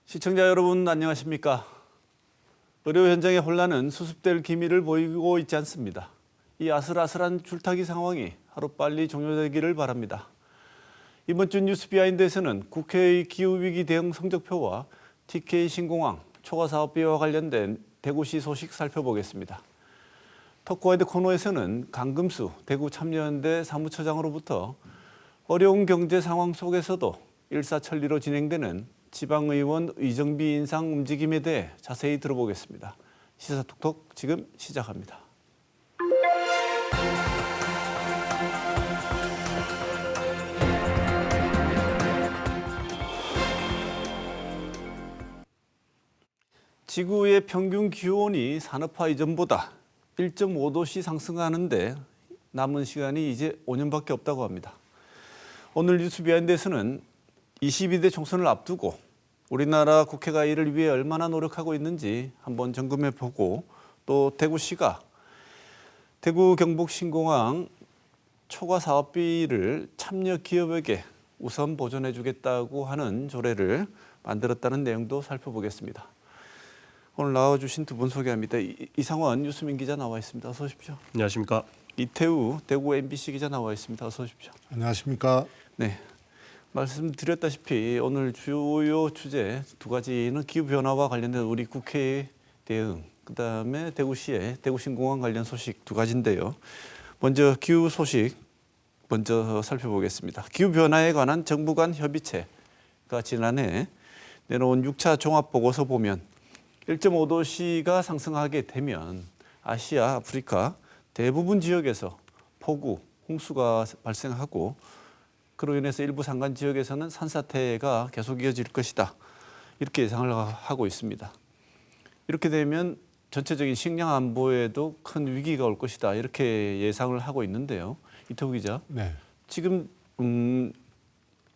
시청자 여러분 안녕하십니까? 의료 현장의 혼란은 수습될 기미를 보이고 있지 않습니다. 이 아슬아슬한 줄타기 상황이 하루빨리 종료되기를 바랍니다. 이번 주 뉴스 비하인드에서는 국회의 기후위기 대응 성적표와 TK 신공항 초과 사업비와 관련된 대구시 소식 살펴보겠습니다. 토크와이드 코너에서는 강금수 대구 참여연대 사무처장으로부터 어려운 경제 상황 속에서도 일사천리로 진행되는 지방의원 의정비 인상 움직임에 대해 자세히 들어보겠습니다. 시사톡톡 지금 시작합니다. 지구의 평균 기온이 산업화 이전보다 1.5도씩 상승하는데 남은 시간이 이제 5년밖에 없다고 합니다. 오늘 뉴스 비하인드에서는 22대 총선을 앞두고 우리나라 국회가 이를 위해 얼마나 노력하고 있는지 한번 점검해보고 또 대구시가 대구 경북 신공항 초과 사업비를 참여 기업에게 우선 보전해주겠다고 하는 조례를 만들었다는 내용도 살펴보겠습니다. 오늘 나와주신 두 분 소개합니다. 이상원 유수민 기자 나와 있습니다. 어서 오십시오. 안녕하십니까. 이태우 대구 MBC 기자 나와 있습니다. 어서 오십시오. 안녕하십니까. 네, 말씀드렸다시피 오늘 주요 주제 두 가지는 기후변화와 관련된 우리 국회의 대응, 그다음에 대구시의 대구신공항 관련 소식 두 가지인데요. 먼저 기후 소식 먼저 살펴보겠습니다. 기후변화에 관한 정부 간 협의체가 지난해 내놓은 6차 종합보고서 보면 1.5도씨가 상승하게 되면 아시아, 아프리카 대부분 지역에서 폭우, 홍수가 발생하고 그로 인해서 일부 산간 지역에서는 산사태가 계속 이어질 것이다. 이렇게 예상을 하고 있습니다. 이렇게 되면 전체적인 식량 안보에도 큰 위기가 올 것이다. 이렇게 예상을 하고 있는데요. 이태우 기자. 네. 지금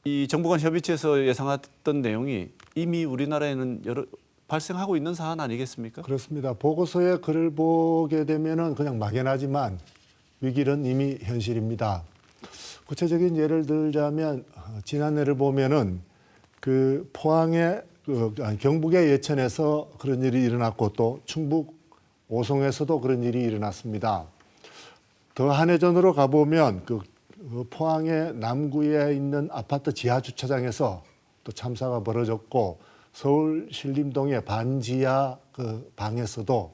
이 정부 간 협의체에서 예상했던 내용이 이미 우리나라에는 발생하고 있는 사안 아니겠습니까? 그렇습니다. 보고서의 글을 보게 되면은 그냥 막연하지만 위기는 이미 현실입니다. 구체적인 예를 들자면 지난해를 보면은 그 포항의 경북의 예천에서 그런 일이 일어났고 또 충북 오송에서도 그런 일이 일어났습니다. 더 한 해 전으로 가보면 그 포항의 남구에 있는 아파트 지하 주차장에서 또 참사가 벌어졌고 서울 신림동의 반지하 그 방에서도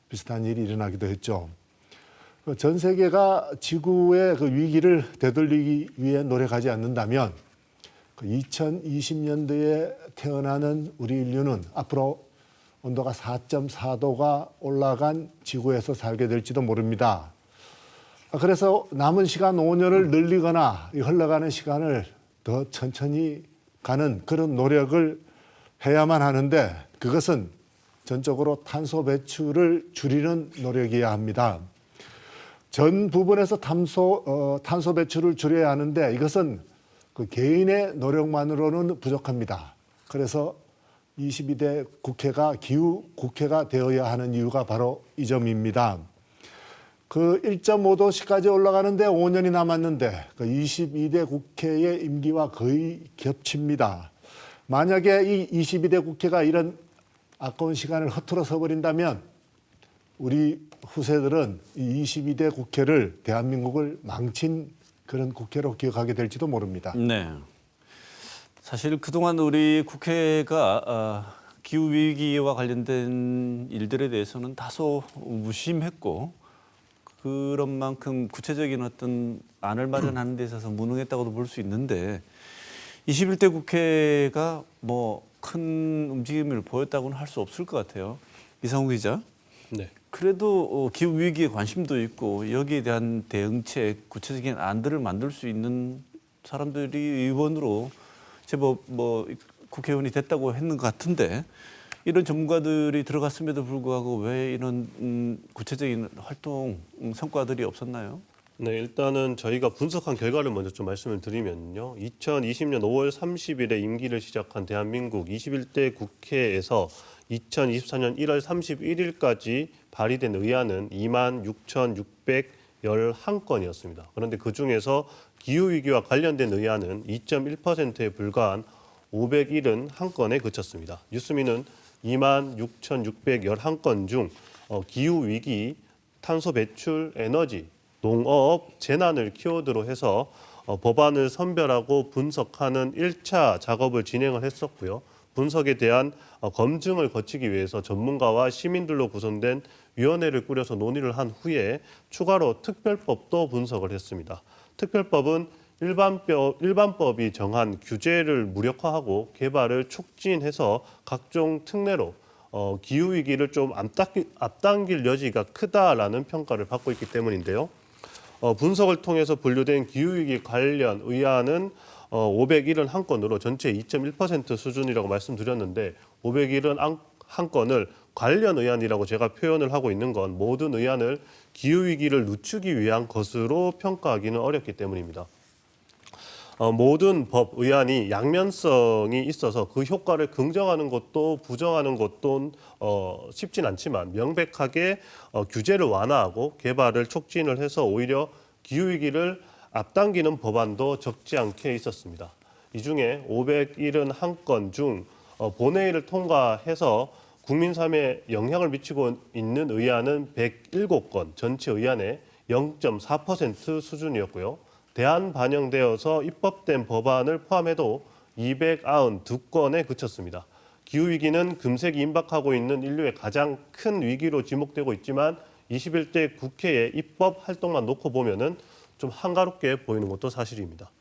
비슷한 일이 일어나기도 했죠. 전 세계가 지구의 그 위기를 되돌리기 위해 노력하지 않는다면 2020년도에 태어나는 우리 인류는 앞으로 온도가 4.4도가 올라간 지구에서 살게 될지도 모릅니다. 그래서 남은 시간 5년을 늘리거나 흘러가는 시간을 더 천천히 가는 그런 노력을 해야만 하는데 그것은 전적으로 탄소 배출을 줄이는 노력이어야 합니다. 전 부분에서 탄소 배출을 줄여야 하는데 이것은 그 개인의 노력만으로는 부족합니다. 그래서 22대 국회가 기후 국회가 되어야 하는 이유가 바로 이 점입니다. 그 1.5도씨까지 올라가는데 5년이 남았는데 그 22대 국회의 임기와 거의 겹칩니다. 만약에 이 22대 국회가 이런 아까운 시간을 허투루 버린다면 우리 후세들은 이 22대 국회를 대한민국을 망친 그런 국회로 기억하게 될지도 모릅니다. 네. 사실 그동안 우리 국회가 기후위기와 관련된 일들에 대해서는 다소 무심했고 그런 만큼 구체적인 어떤 안을 마련하는 데 있어서 무능했다고도 볼 수 있는데 21대 국회가 뭐 큰 움직임을 보였다고는 할 수 없을 것 같아요. 이상우 기자. 네. 그래도 기후 위기에 관심도 있고 여기에 대한 대응책, 구체적인 안들을 만들 수 있는 사람들이 의원으로 제법 뭐 국회의원이 됐다고 했는 것 같은데 이런 전문가들이 들어갔음에도 불구하고 왜 이런 구체적인 활동 성과들이 없었나요? 네, 일단은 저희가 분석한 결과를 먼저 좀 말씀을 드리면요. 2020년 5월 30일에 임기를 시작한 대한민국 21대 국회에서 2024년 1월 31일까지 발의된 의안은 26,611건이었습니다. 그런데 그중에서 기후위기와 관련된 의안은 2.1%에 불과한 571건에 그쳤습니다. 뉴스미는 26,611건 중 기후위기, 탄소 배출, 에너지, 농업, 재난을 키워드로 해서 법안을 선별하고 분석하는 1차 작업을 진행을 했었고요. 분석에 대한 검증을 거치기 위해서 전문가와 시민들로 구성된 위원회를 꾸려서 논의를 한 후에 추가로 특별법도 분석을 했습니다. 특별법은 일반법이 정한 규제를 무력화하고 개발을 촉진해서 각종 특례로 기후위기를 좀 앞당길 여지가 크다라는 평가를 받고 있기 때문인데요. 분석을 통해서 분류된 기후위기 관련 의안은 571건으로 전체 2.1% 수준이라고 말씀드렸는데 571건을 관련 의안이라고 제가 표현을 하고 있는 건 모든 의안을 기후위기를 늦추기 위한 것으로 평가하기는 어렵기 때문입니다. 모든 법, 의안이 양면성이 있어서 그 효과를 긍정하는 것도 부정하는 것도 쉽진 않지만 명백하게 규제를 완화하고 개발을 촉진을 해서 오히려 기후위기를 앞당기는 법안도 적지 않게 있었습니다. 이 중에 571건 중 본회의를 통과해서 국민 삶에 영향을 미치고 있는 의안은 107건, 전체 의안의 0.4% 수준이었고요. 대안 반영되어서 입법된 법안을 포함해도 292건에 그쳤습니다. 기후위기는 금세기 임박하고 있는 인류의 가장 큰 위기로 지목되고 있지만 21대 국회의 입법 활동만 놓고 보면은 좀 한가롭게 보이는 것도 사실입니다.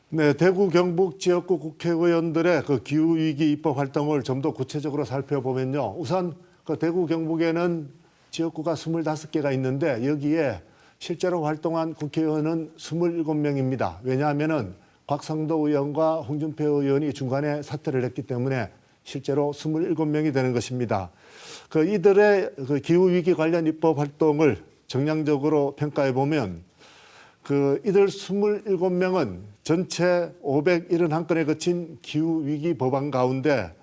네, 대구 경북 지역구 국회의원들의 그 기후위기 입법 활동을 좀 더 구체적으로 살펴보면요. 우선 그 대구 경북에는 지역구가 25개가 있는데 여기에 실제로 활동한 국회의원은 27명입니다. 왜냐하면은 곽상도 의원과 홍준표 의원이 중간에 사퇴를 했기 때문에 실제로 27명이 되는 것입니다. 이들의 그 기후위기 관련 입법 활동을 정량적으로 평가해 보면 이들 27명은 전체 571건에 거친 기후위기 법안 가운데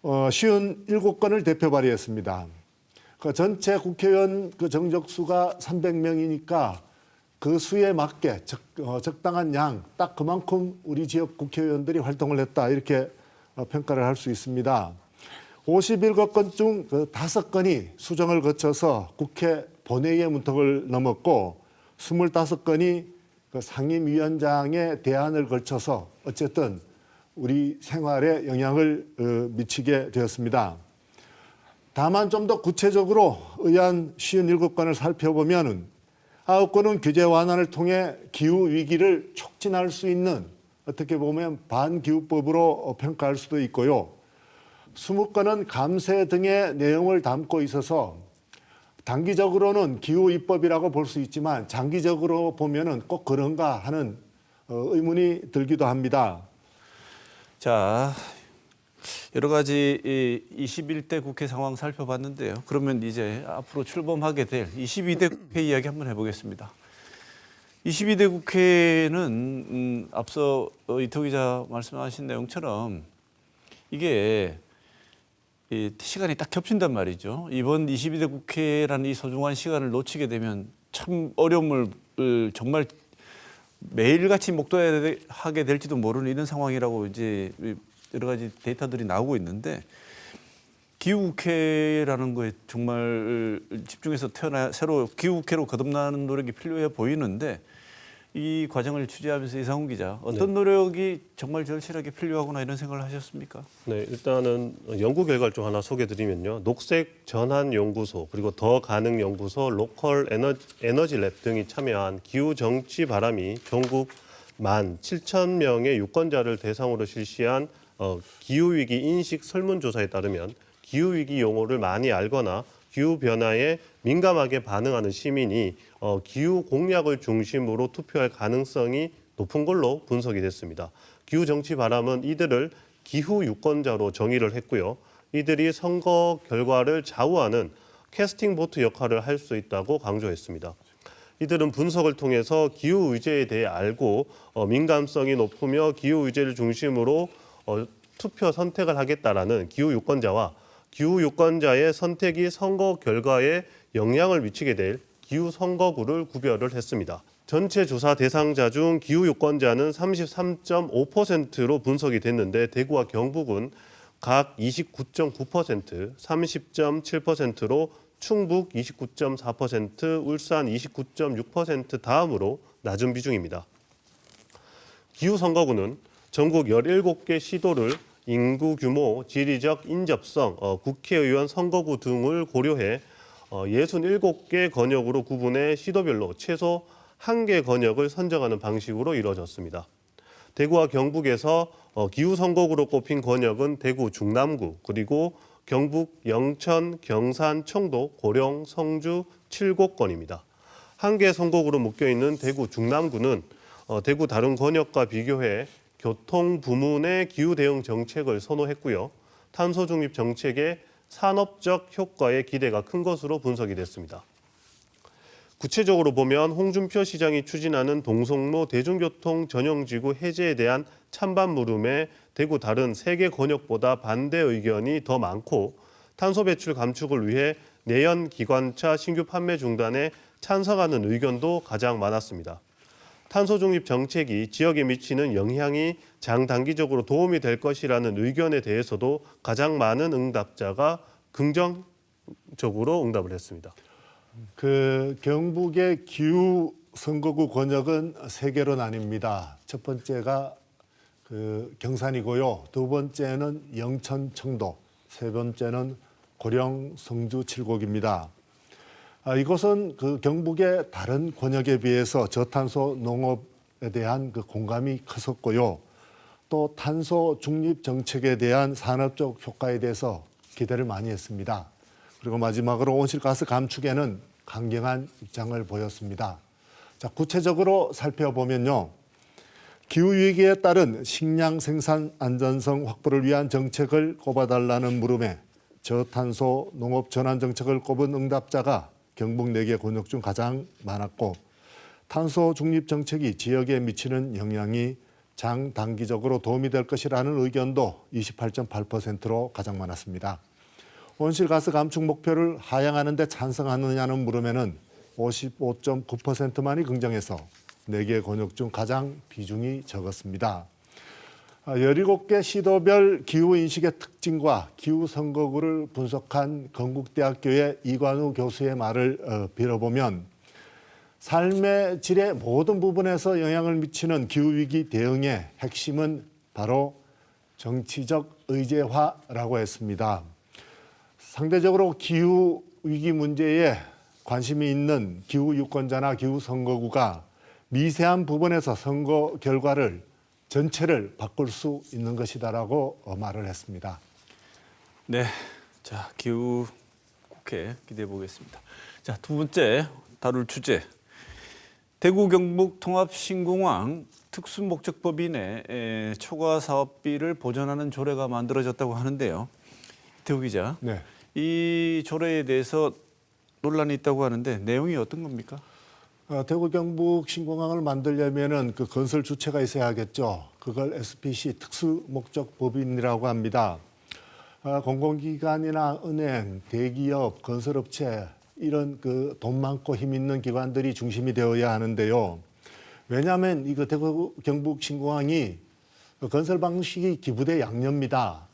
57건을 대표 발의했습니다. 전체 국회의원 정적수가 300명이니까 그 수에 맞게 적당한 양, 딱 그만큼 우리 지역 국회의원들이 활동을 했다 이렇게 평가를 할 수 있습니다. 51건 중 5건이 수정을 거쳐서 국회 본회의의 문턱을 넘었고 25건이 상임위원장의 대안을 걸쳐서 어쨌든 우리 생활에 영향을 미치게 되었습니다. 다만 좀 더 구체적으로 의안 57건을 살펴보면 9건은 규제 완화를 통해 기후위기를 촉진할 수 있는 어떻게 보면 반기후법으로 평가할 수도 있고요. 20건은 감세 등의 내용을 담고 있어서 단기적으로는 기후입법이라고 볼 수 있지만 장기적으로 보면은 꼭 그런가 하는 의문이 들기도 합니다. 자, 여러 가지 21대 국회 상황 살펴봤는데요. 그러면 이제 앞으로 출범하게 될 22대 국회 이야기 한번 해보겠습니다. 22대 국회는 앞서 이토 기자 말씀하신 내용처럼 이게 시간이 딱 겹친단 말이죠. 이번 22대 국회라는 이 소중한 시간을 놓치게 되면 참 어려움을 정말 매일같이 목도하게 될지도 모르는 이런 상황이라고 이제 여러 가지 데이터들이 나오고 있는데 기후국회라는 거에 정말 집중해서 새로 기후국회로 거듭나는 노력이 필요해 보이는데 이 과정을 취재하면서 이상훈 기자 어떤 노력이 정말 절실하게 필요하구나 이런 생각을 하셨습니까? 네, 일단은 연구 결과를 좀 하나 소개드리면요. 녹색 전환 연구소 그리고 더 가능 연구소, 로컬 에너지 랩 등이 참여한 기후 정치 바람이 전국 17,000명의 유권자를 대상으로 실시한 기후위기 인식 설문조사에 따르면 기후위기 용어를 많이 알거나 기후변화에 민감하게 반응하는 시민이 기후 공약을 중심으로 투표할 가능성이 높은 걸로 분석이 됐습니다. 기후 정치 바람은 이들을 기후 유권자로 정의를 했고요. 이들이 선거 결과를 좌우하는 캐스팅 보트 역할을 할 수 있다고 강조했습니다. 이들은 분석을 통해서 기후 의제에 대해 알고 민감성이 높으며 기후 의제를 중심으로 투표 선택을 하겠다라는 기후 유권자와 기후 유권자의 선택이 선거 결과에 영향을 미치게 될 기후 선거구를 구별을 했습니다. 전체 조사 대상자 중 기후 유권자는 33.5%로 분석이 됐는데 대구와 경북은 각 29.9%, 30.7%로 충북 29.4%, 울산 29.6% 다음으로 낮은 비중입니다. 기후선거구는 전국 17개 시도를 인구 규모, 지리적 인접성, 국회의원 선거구 등을 고려해 67개 권역으로 구분해 시도별로 최소 1개 권역을 선정하는 방식으로 이루어졌습니다. 대구와 경북에서 기후선거구로 꼽힌 권역은 대구 중남구, 그리고 경북 영천, 경산, 청도, 고령, 성주 7곳권입니다. 1개 선거구로 묶여있는 대구 중남구는 대구 다른 권역과 비교해 교통 부문의 기후 대응 정책을 선호했고요. 탄소 중립 정책의 산업적 효과에 기대가 큰 것으로 분석이 됐습니다. 구체적으로 보면 홍준표 시장이 추진하는 동성로 대중교통 전용지구 해제에 대한 찬반 물음에 대구 다른 3개 권역보다 반대 의견이 더 많고, 탄소 배출 감축을 위해 내연 기관차 신규 판매 중단에 찬성하는 의견도 가장 많았습니다. 탄소 중립 정책이 지역에 미치는 영향이 장단기적으로 도움이 될 것이라는 의견에 대해서도 가장 많은 응답자가 긍정적으로 응답을 했습니다. 그 경북의 기후 선거구 권역은 3개로 나뉩니다. 첫 번째가 그 경산이고요. 두 번째는 영천, 청도, 세 번째는 고령, 성주 7곳입니다. 이것은 그 경북의 다른 권역에 비해서 저탄소 농업에 대한 그 공감이 컸었고요. 또 탄소 중립 정책에 대한 산업적 효과에 대해서 기대를 많이 했습니다. 그리고 마지막으로 온실가스 감축에는 강경한 입장을 보였습니다. 자, 구체적으로 살펴보면요. 기후위기에 따른 식량 생산 안전성 확보를 위한 정책을 꼽아달라는 물음에 저탄소 농업 전환 정책을 꼽은 응답자가 경북 4개 권역 중 가장 많았고, 탄소 중립 정책이 지역에 미치는 영향이 장단기적으로 도움이 될 것이라는 의견도 28.8%로 가장 많았습니다. 온실가스 감축 목표를 하향하는 데 찬성하느냐는 물음에는 55.9%만이 긍정해서 4개 권역 중 가장 비중이 적었습니다. 17개 시도별 기후인식의 특징과 기후선거구를 분석한 건국대학교의 이관우 교수의 말을 빌어보면, 삶의 질의 모든 부분에서 영향을 미치는 기후위기 대응의 핵심은 바로 정치적 의제화라고 했습니다. 상대적으로 기후위기 문제에 관심이 있는 기후유권자나 기후선거구가 미세한 부분에서 선거 결과를 전체를 바꿀 수 있는 것이다라고 말을 했습니다. 네, 자 기후 국회 기대해 보겠습니다. 자, 두 번째 다룰 주제, 대구 경북 통합신공항 특수목적법인의 초과 사업비를 보전하는 조례가 만들어졌다고 하는데요. 태우 기자, 네. 이 조례에 대해서 논란이 있다고 하는데 내용이 어떤 겁니까? 대구 경북 신공항을 만들려면은 그 건설 주체가 있어야 하겠죠. 그걸 SPC 특수목적법인이라고 합니다. 공공기관이나 은행, 대기업, 건설업체 이런 그 돈 많고 힘 있는 기관들이 중심이 되어야 하는데요. 왜냐하면 이거 대구 경북 신공항이 그 건설 방식이 기부대 양녀입니다.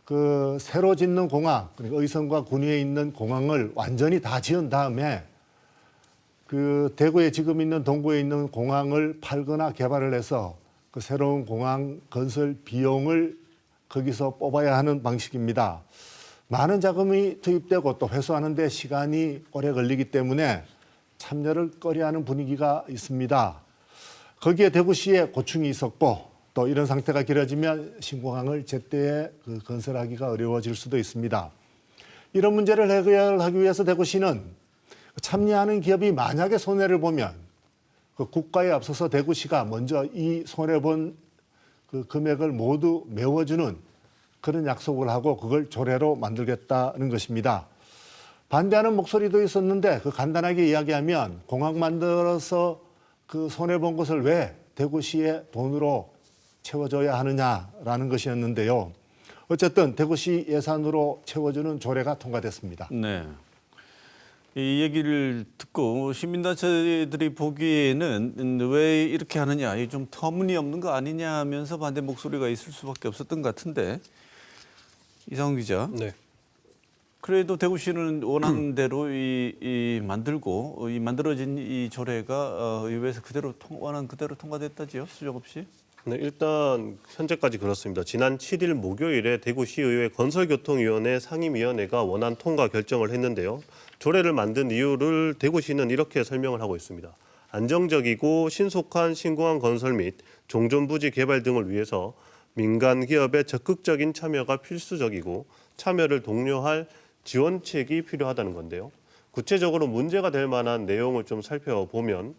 그 새로 짓는 공항, 그러니까 의성과 군위에 있는 공항을 완전히 다 지은 다음에 그 대구에 지금 있는 동구에 있는 공항을 팔거나 개발을 해서 그 새로운 공항 건설 비용을 거기서 뽑아야 하는 방식입니다. 많은 자금이 투입되고 또 회수하는 데 시간이 오래 걸리기 때문에 참여를 꺼려하는 분위기가 있습니다. 거기에 대구시에 고충이 있었고, 또 이런 상태가 길어지면 신공항을 제때에 그 건설하기가 어려워질 수도 있습니다. 이런 문제를 해결하기 위해서 대구시는 참여하는 기업이 만약에 손해를 보면 그 국가에 앞서서 대구시가 먼저 이 손해본 그 금액을 모두 메워주는 그런 약속을 하고 그걸 조례로 만들겠다는 것입니다. 반대하는 목소리도 있었는데 그 간단하게 이야기하면 공항 만들어서 그 손해본 것을 왜 대구시의 돈으로 채워줘야 하느냐라는 것이었는데요. 어쨌든 대구시 예산으로 채워주는 조례가 통과됐습니다. 네. 이 얘기를 듣고 시민단체들이 보기에는 왜 이렇게 하느냐, 이 좀 터무니없는 거 아니냐 하면서 반대 목소리가 있을 수밖에 없었던 것 같은데 이상훈 기자. 네. 그래도 대구시는 원하는 대로 이 만들고 이 만들어진 이 조례가 의회에서 그대로 원하는 그대로 통과됐다지요, 수정 없이. 네, 일단 현재까지 그렇습니다. 지난 7일 목요일에 대구시의회 건설교통위원회 상임위원회가 원안 통과 결정을 했는데요. 조례를 만든 이유를 대구시는 이렇게 설명을 하고 있습니다. 안정적이고 신속한 신공항 건설 및 종전부지 개발 등을 위해서 민간 기업의 적극적인 참여가 필수적이고 참여를 독려할 지원책이 필요하다는 건데요. 구체적으로 문제가 될 만한 내용을 좀 살펴보면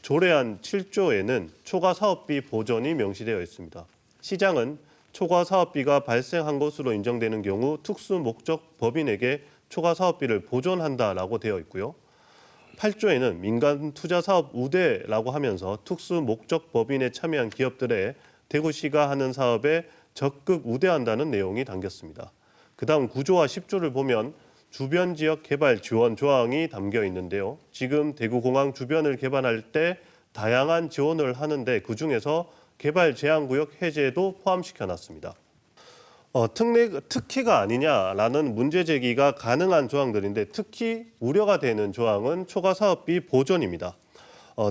조례안 7조에는 초과 사업비 보전이 명시되어 있습니다. 시장은 초과 사업비가 발생한 것으로 인정되는 경우 특수 목적 법인에게 초과 사업비를 보전한다라고 되어 있고요. 8조에는 민간 투자 사업 우대라고 하면서 특수 목적 법인에 참여한 기업들의 대구시가 하는 사업에 적극 우대한다는 내용이 담겼습니다. 그다음 9조와 10조를 보면 주변 지역 개발 지원 조항이 담겨 있는데요. 지금 대구공항 주변을 개발할 때 다양한 지원을 하는데 그중에서 개발 제한구역 해제도 포함시켜 놨습니다. 특혜가 아니냐라는 문제 제기가 가능한 조항들인데 특히 우려가 되는 조항은 초과 사업비 보전입니다.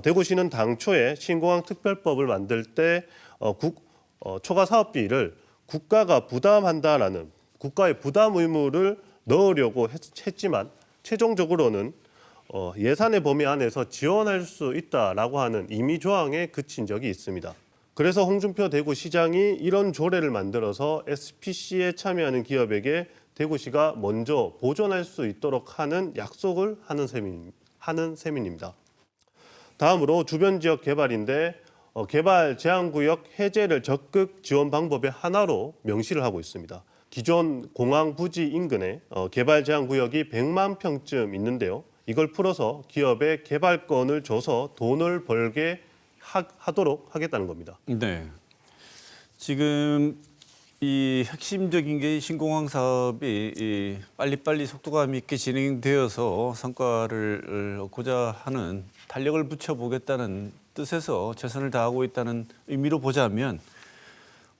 대구시는 당초에 신공항 특별법을 만들 때 초과 사업비를 국가가 부담한다라는 국가의 부담 의무를 넣으려고 했지만 최종적으로는 예산의 범위 안에서 지원할 수 있다라고 하는 임의 조항에 그친 적이 있습니다. 그래서 홍준표 대구시장이 이런 조례를 만들어서 SPC에 참여하는 기업에게 대구시가 먼저 보존할 수 있도록 하는 약속을 하는 셈입니다. 다음으로 주변 지역 개발인데 개발 제한구역 해제를 적극 지원 방법의 하나로 명시를 하고 있습니다. 기존 공항 부지 인근에 개발 제한 구역이 100만 평쯤 있는데요. 이걸 풀어서 기업에 개발권을 줘서 돈을 벌게 하도록 하겠다는 겁니다. 네. 지금 이 핵심적인 게 신공항 사업이 빨리빨리 속도감 있게 진행되어서 성과를 얻고자 하는 탄력을 붙여보겠다는 뜻에서 최선을 다하고 있다는 의미로 보자면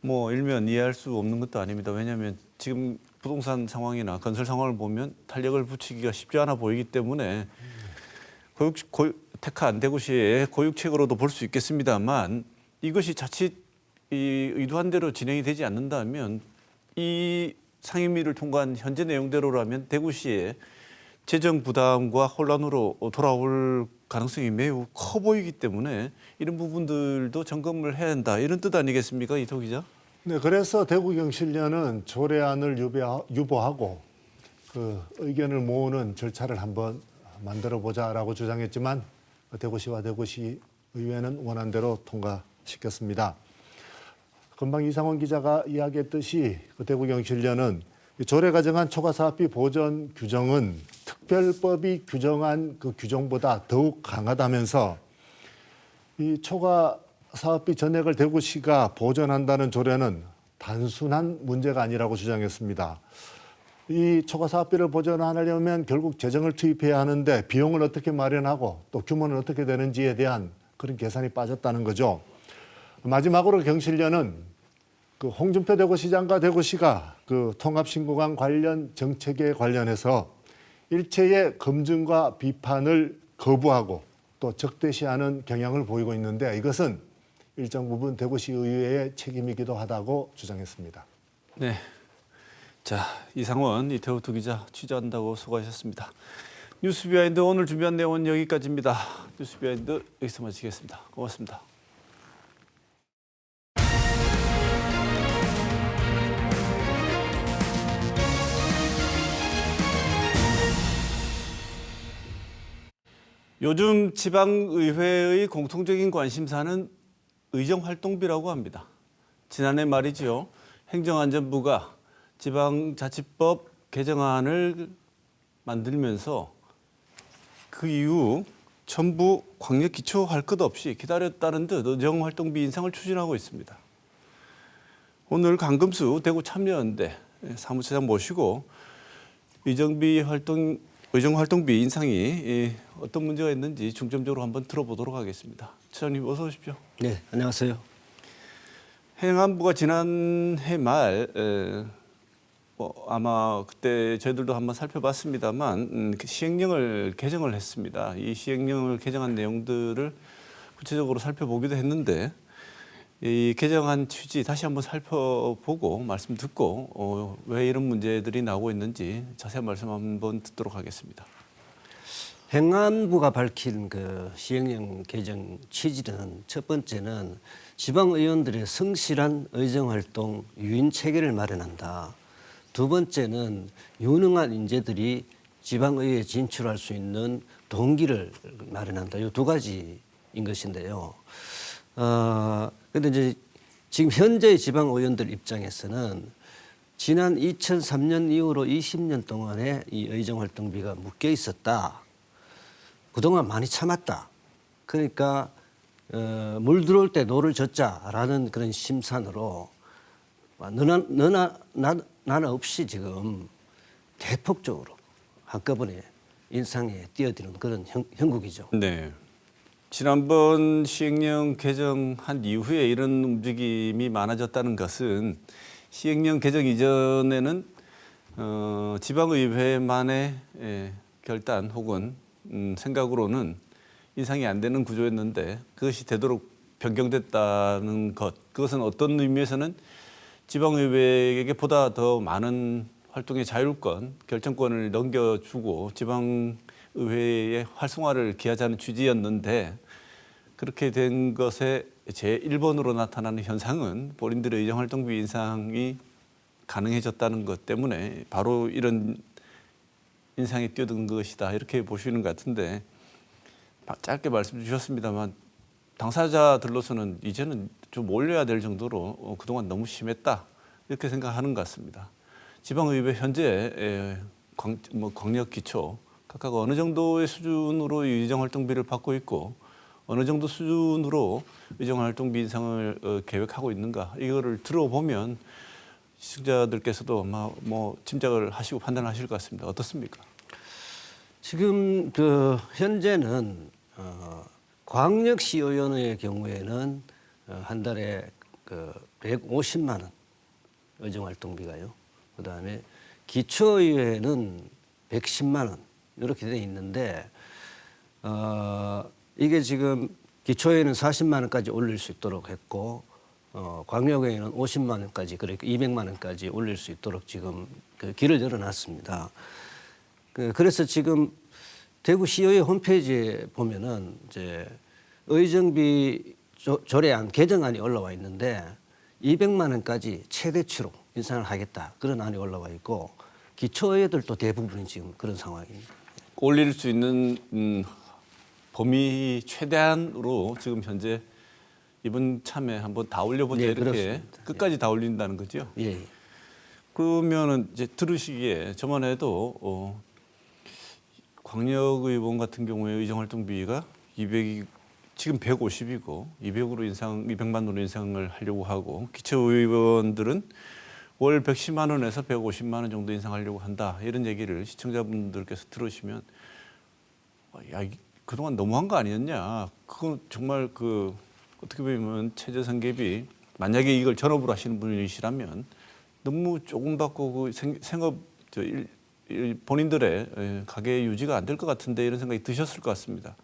뭐 일면 이해할 수 없는 것도 아닙니다. 왜냐하면 지금 부동산 상황이나 건설 상황을 보면 탄력을 붙이기가 쉽지 않아 보이기 때문에 택한 대구시의 고육책으로도 볼 수 있겠습니다만 이것이 자칫 이 의도한 대로 진행이 되지 않는다면 이 상임위를 통과한 현재 내용대로라면 대구시의 재정 부담과 혼란으로 돌아올 가능성이 매우 커 보이기 때문에 이런 부분들도 점검을 해야 한다. 이런 뜻 아니겠습니까, 이토 기자? 네, 그래서 대구경실련은 조례안을 유보하고 그 의견을 모으는 절차를 한번 만들어 보자라고 주장했지만 대구시와 대구시 의회는 원안대로 통과시켰습니다. 금방 이상원 기자가 이야기했듯이 그 대구경실련은 조례가 정한 초과사업비 보전 규정은 특별법이 규정한 그 규정보다 더욱 강하다면서 이 초과사업비 전액을 대구시가 보전한다는 조례는 단순한 문제가 아니라고 주장했습니다. 이 초과사업비를 보전하려면 결국 재정을 투입해야 하는데 비용을 어떻게 마련하고 또 규모는 어떻게 되는지에 대한 그런 계산이 빠졌다는 거죠. 마지막으로 경실련은 그 홍준표 대구시장과 대구시가 그 통합신공항 관련 정책에 관련해서 일체의 검증과 비판을 거부하고 또 적대시하는 경향을 보이고 있는데 이것은 일정 부분 대구시 의회의 책임이기도 하다고 주장했습니다. 네. 자, 이상원, 이태호 기자 취재한다고 수고하셨습니다. 뉴스비하인드 오늘 준비한 내용은 여기까지입니다. 뉴스비하인드 여기서 마치겠습니다. 고맙습니다. 요즘 지방의회의 공통적인 관심사는 의정활동비라고 합니다. 지난해 말이죠. 행정안전부가 지방자치법 개정안을 만들면서 그 이후 전부 광역 기초할 것 없이 기다렸다는 듯 의정활동비 인상을 추진하고 있습니다. 오늘 강금수 대구 참여연대 사무처장 모시고 의정비 활동 의정활동비 인상이 어떤 문제가 있는지 중점적으로 한번 들어보도록 하겠습니다. 차장님 어서 오십시오. 네, 안녕하세요. 행안부가 지난해 말 아마 그때 저희들도 한번 살펴봤습니다만 그 시행령을 개정을 했습니다. 이 시행령을 개정한 내용들을 구체적으로 살펴보기도 했는데 이 개정한 취지 다시 한번 살펴보고 말씀 듣고 왜 이런 문제들이 나오고 있는지 자세한 말씀 한번 듣도록 하겠습니다. 행안부가 밝힌 그 시행령 개정 취지는 첫 번째는 지방의원들의 성실한 의정활동 유인 체계를 마련한다. 두 번째는 유능한 인재들이 지방의회에 진출할 수 있는 동기를 마련한다. 이 두 가지인 것인데요. 근데 이제 지금 현재의 지방의원들 입장에서는 지난 2003년 이후로 20년 동안에 이 의정활동비가 묶여 있었다. 그동안 많이 참았다. 그러니까 물 들어올 때 노를 젓자라는 그런 심산으로 너나 나나 없이 지금 대폭적으로 한꺼번에 인상에 뛰어드는 그런 형국이죠. 네. 지난번 시행령 개정한 이후에 이런 움직임이 많아졌다는 것은 시행령 개정 이전에는 지방의회만의 결단 혹은 생각으로는 인상이 안 되는 구조였는데 그것이 되도록 변경됐다는 것. 그것은 어떤 의미에서는 지방의회에게 보다 더 많은 활동의 자율권, 결정권을 넘겨주고 지방의회의 활성화를 기하자는 취지였는데 그렇게 된 것의 제1번으로 나타나는 현상은 본인들의 의정활동비 인상이 가능해졌다는 것 때문에 바로 이런 인상에 뛰어든 것이다 이렇게 보시는 것 같은데 짧게 말씀 주셨습니다만 당사자들로서는 이제는 좀 올려야 될 정도로 그동안 너무 심했다 이렇게 생각하는 것 같습니다. 지방의회 현재 광역 기초 각각 어느 정도의 수준으로 의정활동비를 받고 있고 어느 정도 수준으로 의정활동비 인상을 계획하고 있는가 이거를 들어보면 시청자들께서도 아마 짐작을 하시고 판단하실 것 같습니다. 어떻습니까? 지금 그 현재는 광역시의원의 경우에는 한 달에 그 150만 원 의정활동비가요. 그다음에 기초의회는 110만 원 이렇게 돼 있는데 이게 지금 기초의회는 40만 원까지 올릴 수 있도록 했고 광역의회는 50만 원까지 그러니까 200만 원까지 올릴 수 있도록 지금 그 길을 열어놨습니다. 그래서 지금 대구시의회 홈페이지에 보면은 이제 의정비 조례안 개정안이 올라와 있는데 200만 원까지 최대치로 인상을 하겠다 그런 안이 올라와 있고 기초의회들도 대부분이 지금 그런 상황입니다. 올릴 수 있는 범위 최대한으로 지금 현재 이번 참에 한번 다 올려보자 네, 이렇게 그렇습니다. 끝까지 다 올린다는 거죠. 예. 그러면은 이제 들으시기에 저만 해도 광역의원 같은 경우에 의정활동비가 200이 지금 150이고 200만 원으로 인상을 하려고 하고 기초의원들은 월 110만 원에서 150만 원 정도 인상하려고 한다 이런 얘기를 시청자분들께서 들으시면 야 그동안 너무한 거 아니었냐? 그건 정말 어떻게 보면 최저생계비 만약에 이걸 전업으로 하시는 분이시라면 너무 조금 받고 생업 본인들의 가게 유지가 안 될 것 같은데 이런 생각이 드셨을 것 같습니다.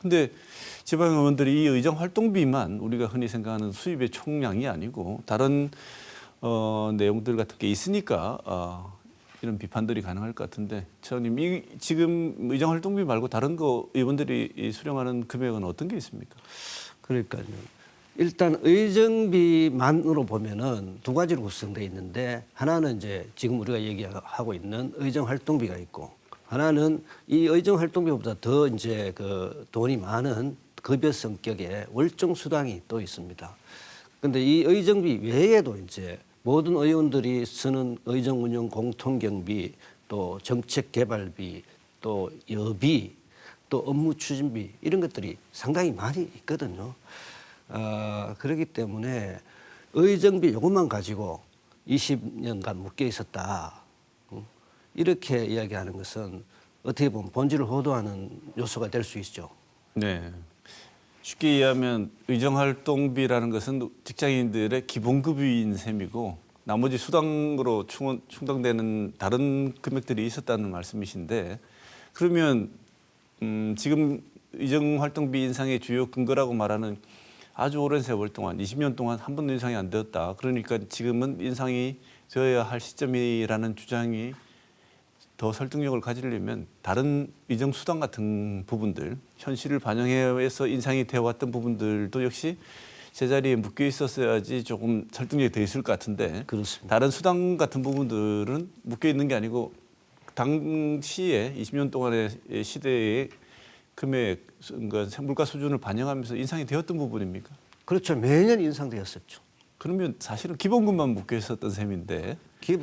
근데 지방의원들이 이 의정활동비만 우리가 흔히 생각하는 수입의 총량이 아니고 다른 내용들 같은 게 있으니까 이런 비판들이 가능할 것 같은데 차장님 지금 의정활동비 말고 다른 거 의원들이 수령하는 금액은 어떤 게 있습니까? 그러니까요. 일단 의정비만으로 보면은 두 가지로 구성되어 있는데 하나는 이제 지금 우리가 얘기하고 있는 의정활동비가 있고 하나는 이 의정활동비보다 더 이제 그 돈이 많은 급여 성격의 월정 수당이 또 있습니다. 그런데 이 의정비 외에도 이제 모든 의원들이 쓰는 의정운영 공통경비, 또 정책개발비, 또 여비, 또 업무추진비 이런 것들이 상당히 많이 있거든요. 그렇기 때문에 의정비 요것만 가지고 20년간 묶여 있었다. 이렇게 이야기하는 것은 어떻게 보면 본질을 호도하는 요소가 될 수 있죠. 네. 쉽게 이해하면 의정활동비라는 것은 직장인들의 기본급여인 셈이고 나머지 수당으로 충당되는 다른 금액들이 있었다는 말씀이신데 그러면 지금 의정활동비 인상의 주요 근거라고 말하는 아주 오랜 세월 동안 20년 동안 한 번도 인상이 안 되었다. 그러니까 지금은 인상이 되어야 할 시점이라는 주장이 더 설득력을 가지려면 다른 의정 수당 같은 부분들, 현실을 반영해서 인상이 되어 왔던 부분들도 역시 제자리에 묶여 있었어야지 조금 설득력이 더 있을 것 같은데 그렇습니다. 다른 수당 같은 부분들은 묶여 있는 게 아니고 당시에 20년 동안의 시대의 금액, 그러니까 물가 수준을 반영하면서 인상이 되었던 부분입니까? 그렇죠. 매년 인상되었었죠. 그러면 사실은 기본급만 묶여 있었던 셈인데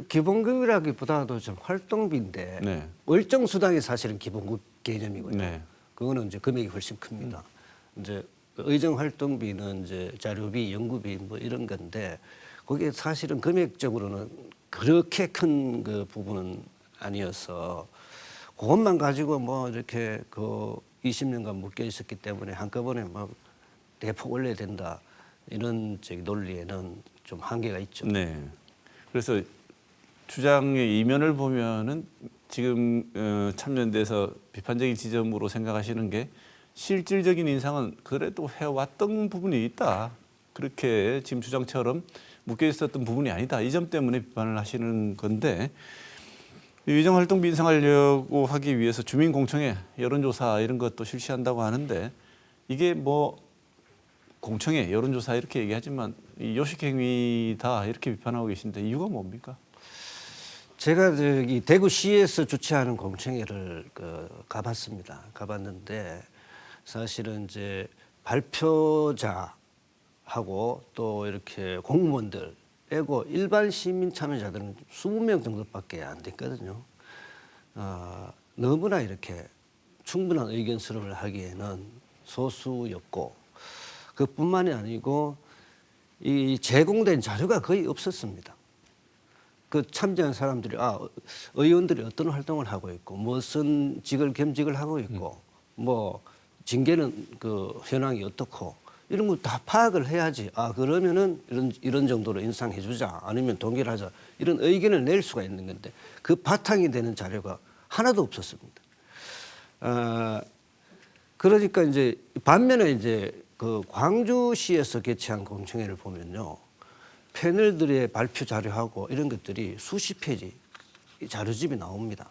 기본급이라기보다도 좀 활동비인데 네. 월정 수당이 사실은 기본급 개념이고요. 네. 그거는 이제 금액이 훨씬 큽니다. 이제 의정 활동비는 이제 자료비, 연구비 뭐 이런 건데 그게 사실은 금액적으로는 그렇게 큰 그 부분은 아니어서 그것만 가지고 뭐 이렇게 그 20년간 묶여 있었기 때문에 한꺼번에 막 대폭 올려야 된다 이런 저기 논리에는 좀 한계가 있죠. 네. 그래서 주장의 이면을 보면은 지금 참여연대에서 비판적인 지점으로 생각하시는 게 실질적인 인상은 그래도 해왔던 부분이 있다. 그렇게 지금 주장처럼 묶여 있었던 부분이 아니다. 이 점 때문에 비판을 하시는 건데 의정활동비 인상하려고 하기 위해서 주민공청회 여론조사 이런 것도 실시한다고 하는데 이게 뭐 공청회 여론조사 이렇게 얘기하지만 이 요식행위다 이렇게 비판하고 계신데 이유가 뭡니까? 제가 저기 대구시에서 주최하는 공청회를 가봤습니다. 가봤는데 사실은 이제 발표자하고 또 이렇게 공무원들 빼고 일반 시민 참여자들은 20명 정도밖에 안 됐거든요. 너무나 이렇게 충분한 의견 수렴을 하기에는 소수였고 그뿐만이 아니고 이 제공된 자료가 거의 없었습니다. 그 참여한 사람들이 의원들이 어떤 활동을 하고 있고 무슨 직을 겸직을 하고 있고 뭐 징계는 그 현황이 어떻고 이런 거 다 파악을 해야지 그러면은 이런 정도로 인상해 주자 아니면 동결하자 이런 의견을 낼 수가 있는 건데 그 바탕이 되는 자료가 하나도 없었습니다. 그러니까 이제 반면에 이제 그 광주시에서 개최한 공청회를 보면요. 패널들의 발표 자료하고 이런 것들이 수십 페이지 자료집이 나옵니다.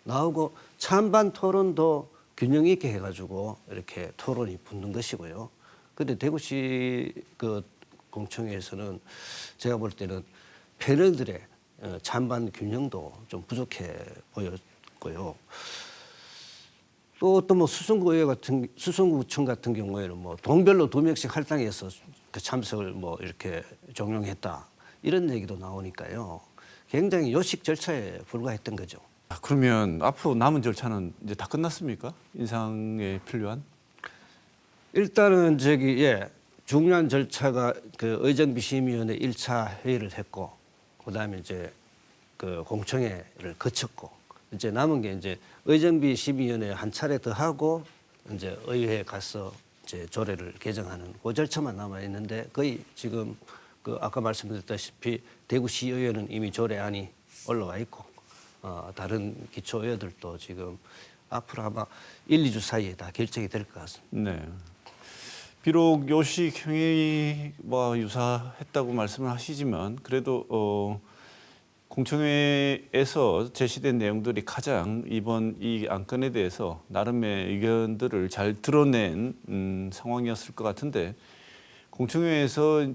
나오고 찬반 토론도 균형 있게 해가지고 이렇게 토론이 붙는 것이고요. 그런데 대구시 그 공청회에서는 제가 볼 때는 패널들의 찬반 균형도 좀 부족해 보였고요. 또 뭐 수성구청 같은 경우에는 뭐 동별로 2명씩 할당해서 그 참석을 뭐 이렇게 종용했다 이런 얘기도 나오니까요. 굉장히 요식 절차에 불과했던 거죠. 그러면 앞으로 남은 절차는 이제 다 끝났습니까? 인상에 필요한? 일단은 중요한 절차가 그 의정비심의위원회 1차 회의를 했고 그다음에 이제 그 공청회를 거쳤고 이제 남은 게 이제 의정비 심의위원회 한 차례 더 하고 이제 의회에 가서 이제 조례를 개정하는 그 절차만 남아 있는데 거의 지금 그 아까 말씀드렸다시피 대구시의회는 이미 조례안이 올라와 있고 다른 기초의회들도 지금 앞으로 아마 1, 2주 사이에 다 결정이 될 것 같습니다. 네. 비록 요식 행위와 유사했다고 말씀을 하시지만 그래도 공청회에서 제시된 내용들이 가장 이번 이 안건에 대해서 나름의 의견들을 잘 드러낸 상황이었을 것 같은데 공청회에서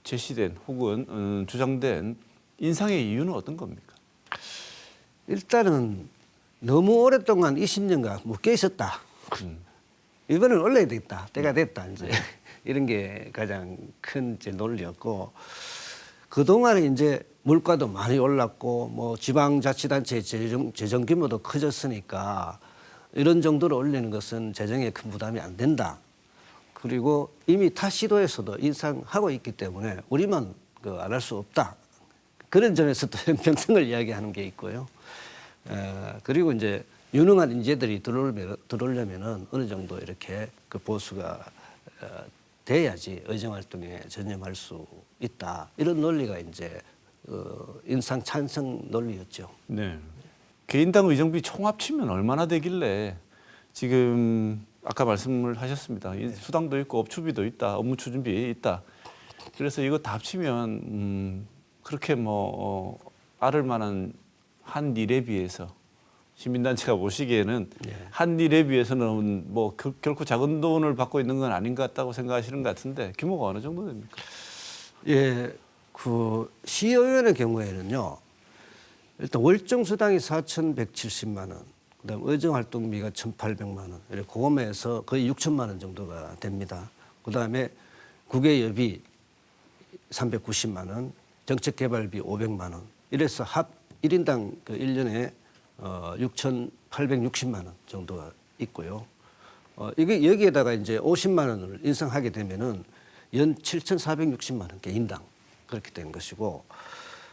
제시된 혹은 주장된 인상의 이유는 어떤 겁니까? 일단은 너무 오랫동안 20년간 묶여 있었다. 이번엔 올려야 되겠다. 때가 됐다. 이제 이런 게 가장 큰 이제 논리였고 그동안에 이제 물가도 많이 올랐고 뭐 지방자치단체 재정 규모도 커졌으니까 이런 정도로 올리는 것은 재정에 큰 부담이 안 된다. 그리고 이미 타 시도에서도 인상하고 있기 때문에 우리만 안 할 수 없다. 그런 점에서 또 형평성을 이야기하는 게 있고요. 그리고 이제 유능한 인재들이 들어오려면은 어느 정도 이렇게 그 보수가 돼야지 의정 활동에 전념할 수 있다. 이런 논리가 이제 인상 찬성 논리였죠. 네. 개인당 의정비 총 합치면 얼마나 되길래 지금 아까 말씀을 하셨습니다. 이 수당도 있고 업추비도 있다, 업무 추진비 있다. 그래서 이거 다 합치면 그렇게 뭐 아를 만한 한 일에 비해서 시민단체가 보시기에는 한 일에 비해서는 뭐 결코 작은 돈을 받고 있는 건 아닌 것 같다고 생각하시는 것 같은데 규모가 어느 정도 됩니까? 예, 그 시의원의 경우에는요. 일단 월정 수당이 4,170만 원, 그다음 의정 활동비가 1,800만 원, 이렇게 고금에서 거의 6천만 원 정도가 됩니다. 그다음에 국외여비 390만 원, 정책개발비 500만 원, 이래서 합 1인당 그 1년에 6,860만 원 정도가 있고요. 이게 여기에다가 이제 50만 원을 인상하게 되면은 연 7,460만 원 개인당 그렇게 되는 것이고,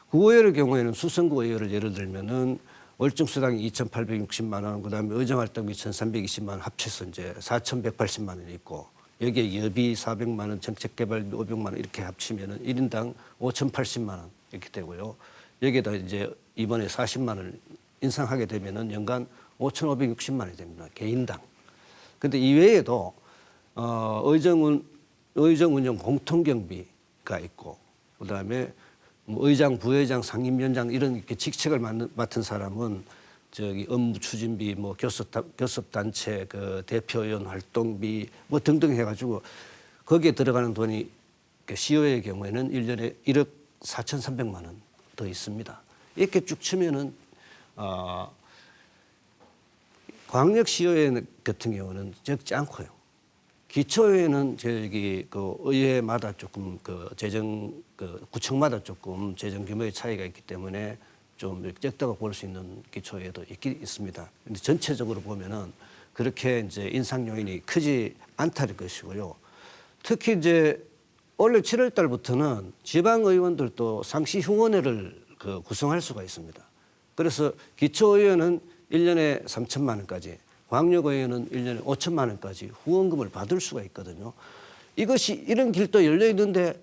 구의회의 경우에는 수성구 의회를 예를 들면은 월정 수당이 2,860만 원, 그다음에 의정 활동비 1,320만 원 합쳐서 이제 4,180만 원이 있고, 여기에 여비 400만 원, 정책개발비 500만 원 이렇게 합치면은 1인당 5,080만 원 이렇게 되고요. 여기에다 이제 이번에 40만 원을 인상하게 되면은 연간 5,560만 원이 됩니다. 개인당. 근데 이외에도 의정 운영 공통경비가 있고, 그다음에 뭐 의장, 부의장, 상임위원장 이런 이렇게 직책을 맡은 사람은 저기 업무 추진비, 뭐 교섭단체 그 대표위원 활동비 뭐 등등 해가지고 거기에 들어가는 돈이 시의회의 경우에는 1년에 1억 4,300만 원 더 있습니다. 이렇게 쭉 치면은 광역시의회 같은 경우는 적지 않고요. 기초의회는 저기 그 의회마다 조금 그 재정 그 구청마다 조금 재정 규모의 차이가 있기 때문에 좀 이렇게 적다고 볼 수 있는 기초의회도 있긴 있습니다. 근데 전체적으로 보면은 그렇게 이제 인상 요인이 크지 않다는 것이고요. 특히 이제 올해 7월 달부터는 지방 의원들도 상시 후원회를 그 구성할 수가 있습니다. 그래서 기초의회는 1년에 3천만 원까지, 광역의회는 1년에 5천만 원까지 후원금을 받을 수가 있거든요. 이것이 이런 길도 열려 있는데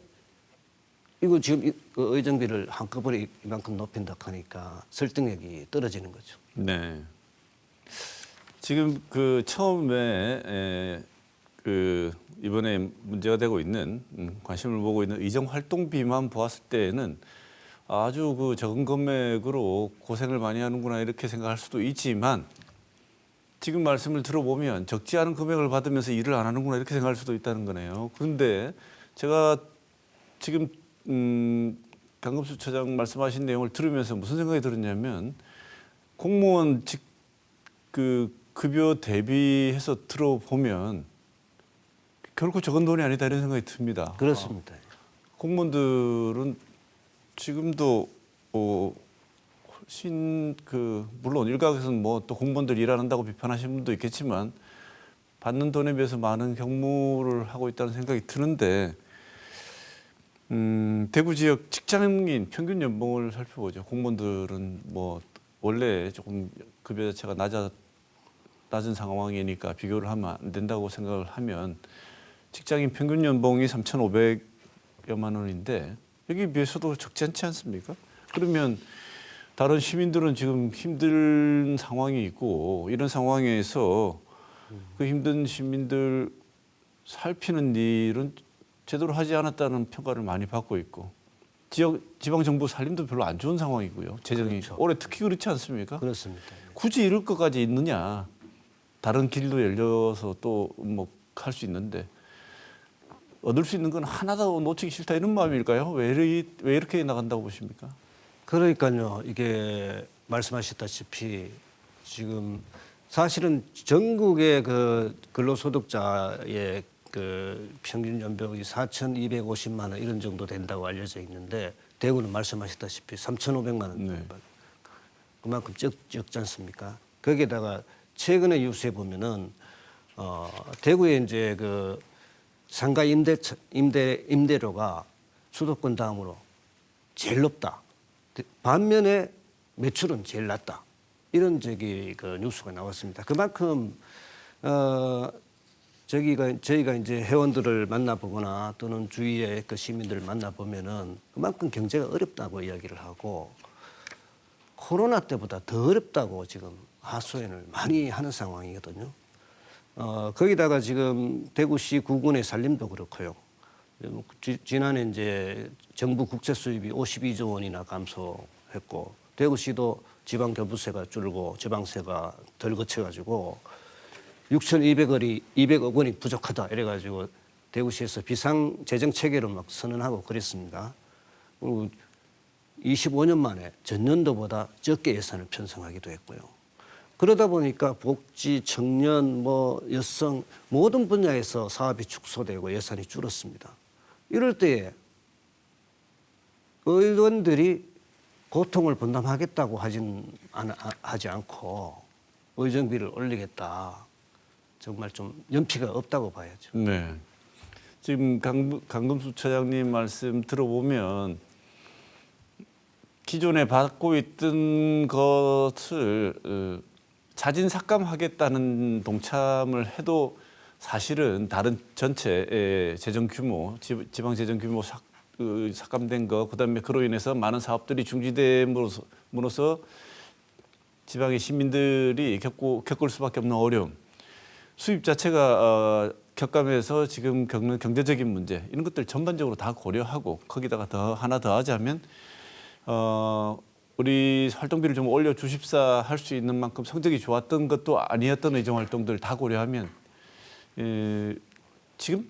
이거 지금 그 의정비를 한꺼번에 이만큼 높인다 하니까 설득력이 떨어지는 거죠. 네. 지금 그 처음에 그 이번에 문제가 되고 있는 관심을 보고 있는 의정 활동비만 보았을 때에는 아주 그 적은 금액으로 고생을 많이 하는구나 이렇게 생각할 수도 있지만 지금 말씀을 들어보면 적지 않은 금액을 받으면서 일을 안 하는구나 이렇게 생각할 수도 있다는 거네요. 그런데 제가 지금 강금수 처장 말씀하신 내용을 들으면서 무슨 생각이 들었냐면 공무원 그 급여 대비해서 들어보면 결코 적은 돈이 아니다 이런 생각이 듭니다. 그렇습니다. 공무원들은 지금도 훨씬 물론 일각에서는 뭐 또 공무원들 일한다고 비판하시는 분도 있겠지만 받는 돈에 비해서 많은 경무를 하고 있다는 생각이 드는데 대구 지역 직장인 평균 연봉을 살펴보죠. 공무원들은 뭐 원래 조금 급여 자체가 낮은 상황이니까 비교를 하면 안 된다고 생각을 하면 직장인 평균 연봉이 3,500여만 원인데 여기에 비해서도 적지 않지 않습니까? 그러면 다른 시민들은 지금 힘든 상황이 있고 이런 상황에서 그 힘든 시민들 살피는 일은 제대로 하지 않았다는 평가를 많이 받고 있고 지방 정부 살림도 별로 안 좋은 상황이고요. 재정이 그렇죠. 올해 특히 그렇지 않습니까? 그렇습니다. 굳이 이럴 것까지 있느냐? 다른 길도 열려서 또 뭐 할 수 있는데 얻을 수 있는 건 하나도 놓치기 싫다 이런 마음일까요? 왜 이렇게 나간다고 보십니까? 그러니까요. 이게 말씀하셨다시피 지금 사실은 전국의 그 근로소득자의 그 평균 연봉이 4,250만 원 이런 정도 된다고 알려져 있는데 대구는 말씀하셨다시피 3,500만 원. 네. 그만큼 적지 않습니까? 거기에다가 최근에 뉴스에 보면은 대구에 이제 그 상가 임대료가 수도권 다음으로 제일 높다. 반면에 매출은 제일 낮다. 이런 그 뉴스가 나왔습니다. 그만큼 저희가 이제 회원들을 만나보거나 또는 주위의 그 시민들을 만나보면은 그만큼 경제가 어렵다고 이야기를 하고 코로나 때보다 더 어렵다고 지금 하소연을 많이 하는 상황이거든요. 거기다가 지금 대구시 구군의 살림도 그렇고요. 지난해 이제 정부 국채 수입이 52조 원이나 감소했고 대구시도 지방 교부세가 줄고 지방세가 덜 거쳐가지고 6,200억 원이 부족하다 이래가지고 대구시에서 비상 재정 체계를 막 선언하고 그랬습니다. 25년 만에 전년도보다 적게 예산을 편성하기도 했고요. 그러다 보니까 복지, 청년, 여성 모든 분야에서 사업이 축소되고 예산이 줄었습니다. 이럴 때에 의원들이 고통을 분담하겠다고 하지 않고 의정비를 올리겠다. 정말 좀 연피가 없다고 봐야죠. 네. 지금 강금수 처장님 말씀 들어보면 기존에 받고 있던 것을 자진 삭감하겠다는 동참을 해도 사실은 다른 전체 재정 규모, 지방 재정 규모 삭감된 거, 그다음에 그로 인해서 많은 사업들이 중지됨으로써 지방의 시민들이 겪을 수밖에 없는 어려움, 수입 자체가 격감해서 지금 겪는 경제적인 문제 이런 것들 전반적으로 다 고려하고 거기다가 하나 더 하자면 우리 활동비를 좀 올려 주십사 할 수 있는 만큼 성적이 좋았던 것도 아니었던 의정 활동들 다 고려하면 지금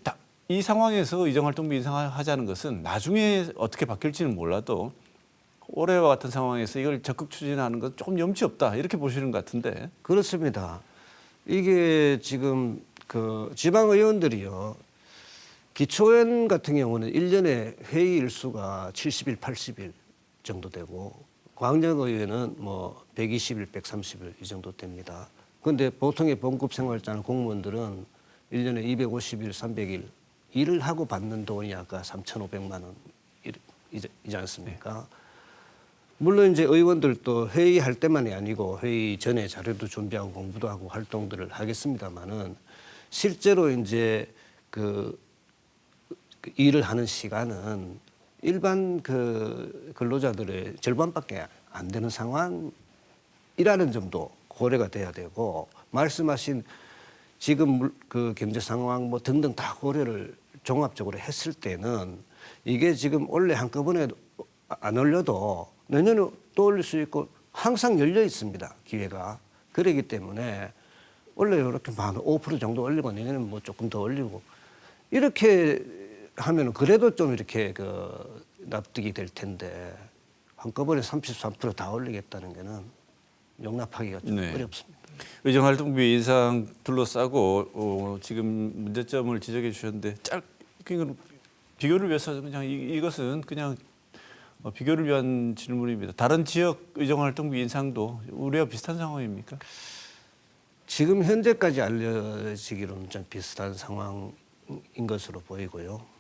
이 상황에서 의정 활동비 인상하자는 것은 나중에 어떻게 바뀔지는 몰라도 올해와 같은 상황에서 이걸 적극 추진하는 건 조금 염치 없다 이렇게 보시는 것 같은데. 그렇습니다. 이게 지금 그 지방 의원들이요. 기초의원 같은 경우는 1년에 회의 일수가 70일, 80일 정도 되고 광역의회는 120일, 130일 이 정도 됩니다. 그런데 보통의 봉급 생활자는 공무원들은 1년에 250일, 300일 일을 하고 받는 돈이 아까 3,500만 원이지 않습니까? 물론 이제 의원들도 회의할 때만이 아니고 회의 전에 자료도 준비하고 공부도 하고 활동들을 하겠습니다만은 실제로 이제 그 일을 하는 시간은 일반 그 근로자들의 절반밖에 안 되는 상황이라는 점도 고려가 돼야 되고 말씀하신 지금 그 경제 상황 등등 다 고려를 종합적으로 했을 때는 이게 지금 올해 한꺼번에 안 올려도 내년에 또 올릴 수 있고 항상 열려 있습니다. 기회가. 그렇기 때문에 원래 이렇게 5% 정도 올리고 내년에 조금 더 올리고 이렇게 하면 그래도 좀 이렇게 납득이 될 텐데 한꺼번에 33% 다 올리겠다는 게는 용납하기가 좀 어렵습니다. 의정활동비 인상 둘러싸고 지금 문제점을 지적해 주셨는데 비교를 위해서 그냥 이것은 그냥 비교를 위한 질문입니다. 다른 지역 의정활동비 인상도 우리와 비슷한 상황입니까? 지금 현재까지 알려지기로는 좀 비슷한 상황인 것으로 보이고요.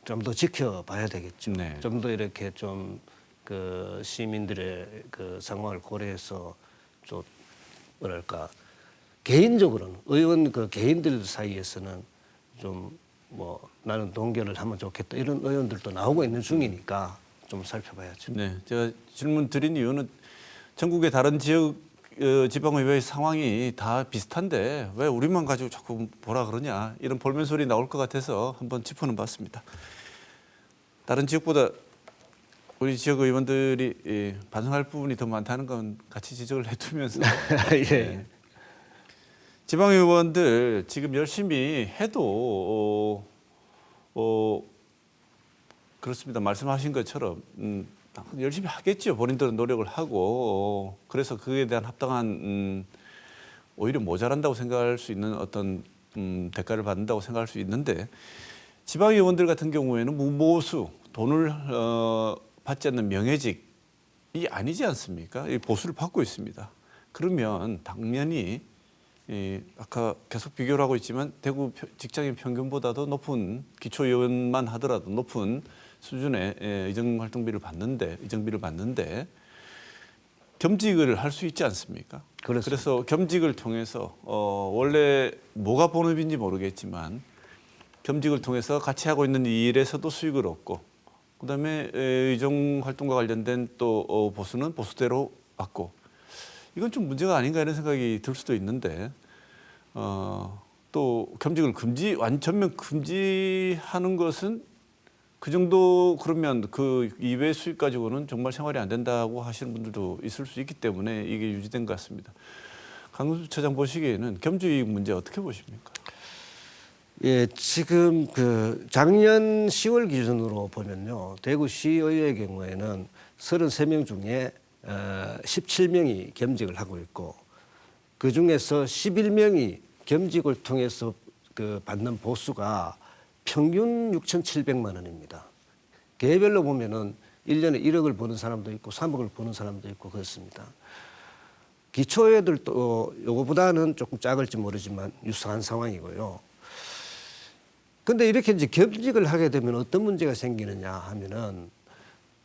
좀 더 지켜봐야 되겠죠. 네. 좀 더 이렇게 좀 그 시민들의 그 상황을 고려해서 좀 뭐랄까 개인적으로는 의원 개인들 사이에서는 좀 나는 동결을 하면 좋겠다 이런 의원들도 나오고 있는 중이니까 좀 살펴봐야죠. 네, 제가 질문 드린 이유는 전국의 다른 지역 지방의회 상황이 다 비슷한데 왜 우리만 가지고 자꾸 뭐라 그러냐 이런 볼멘 소리 나올 것 같아서 한번 짚어는 봤습니다. 다른 지역보다 우리 지역 의원들이 반성할 부분이 더 많다는 건 같이 지적을 해두면서 예. 지방의원들 지금 열심히 해도 그렇습니다. 말씀하신 것처럼 열심히 하겠죠. 본인들은 노력을 하고 그래서 그에 대한 합당한 오히려 모자란다고 생각할 수 있는 어떤 대가를 받는다고 생각할 수 있는데 지방의원들 같은 경우에는 무보수 돈을 받지 않는 명예직이 아니지 않습니까? 이 보수를 받고 있습니다. 그러면 당연히 아까 계속 비교를 하고 있지만 대구 직장인 평균보다도 높은 기초의원만 하더라도 높은 수준의 의정비를 받는데 겸직을 할 수 있지 않습니까? 그렇습니다. 그래서 겸직을 통해서 원래 뭐가 본업인지 모르겠지만 겸직을 통해서 같이 하고 있는 이 일에서도 수익을 얻고 그다음에 의정 활동과 관련된 또 보수는 보수대로 받고 이건 좀 문제가 아닌가 이런 생각이 들 수도 있는데 또 겸직을 전면 금지하는 것은 그 정도 그러면 그 이외 수익 가지고는 정말 생활이 안 된다고 하시는 분들도 있을 수 있기 때문에 이게 유지된 것 같습니다. 강훈수 처장 보시기에는 겸직 문제 어떻게 보십니까? 예, 지금 그 작년 10월 기준으로 보면요, 대구시의회 경우에는 33명 중에 17명이 겸직을 하고 있고 그 중에서 11명이 겸직을 통해서 그 받는 보수가 평균 6,700만 원입니다. 개별로 보면은 1년에 1억을 버는 사람도 있고 3억을 버는 사람도 있고 그렇습니다. 기초회들도 요거보다는 조금 작을지 모르지만 유사한 상황이고요. 근데 이렇게 이제 겸직을 하게 되면 어떤 문제가 생기느냐 하면은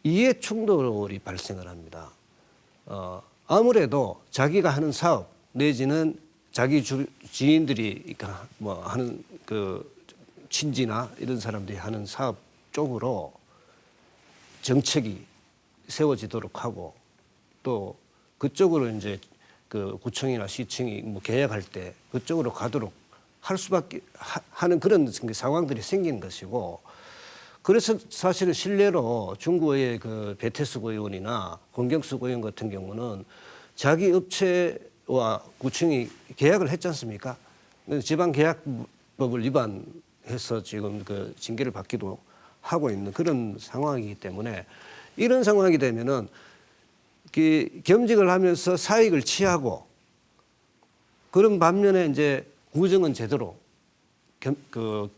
이해 충돌이 발생을 합니다. 아무래도 자기가 하는 사업 내지는 자기 지인들이 그러니까 뭐 하는 그 친지나 이런 사람들이 하는 사업 쪽으로 정책이 세워지도록 하고 또 그쪽으로 이제 그 구청이나 시청이 뭐 계약할 때 그쪽으로 가도록 할 수밖에 하는 그런 상황들이 생기는 것이고 그래서 사실은 실례로 중구의 그 배태숙 의원이나 권경숙 의원 같은 경우는 자기 업체와 구청이 계약을 했지 않습니까? 지방계약법을 위반해서 지금 그 징계를 받기도 하고 있는 그런 상황이기 때문에 이런 상황이 되면은 겸직을 하면서 사익을 취하고 그런 반면에 이제 구정은 제대로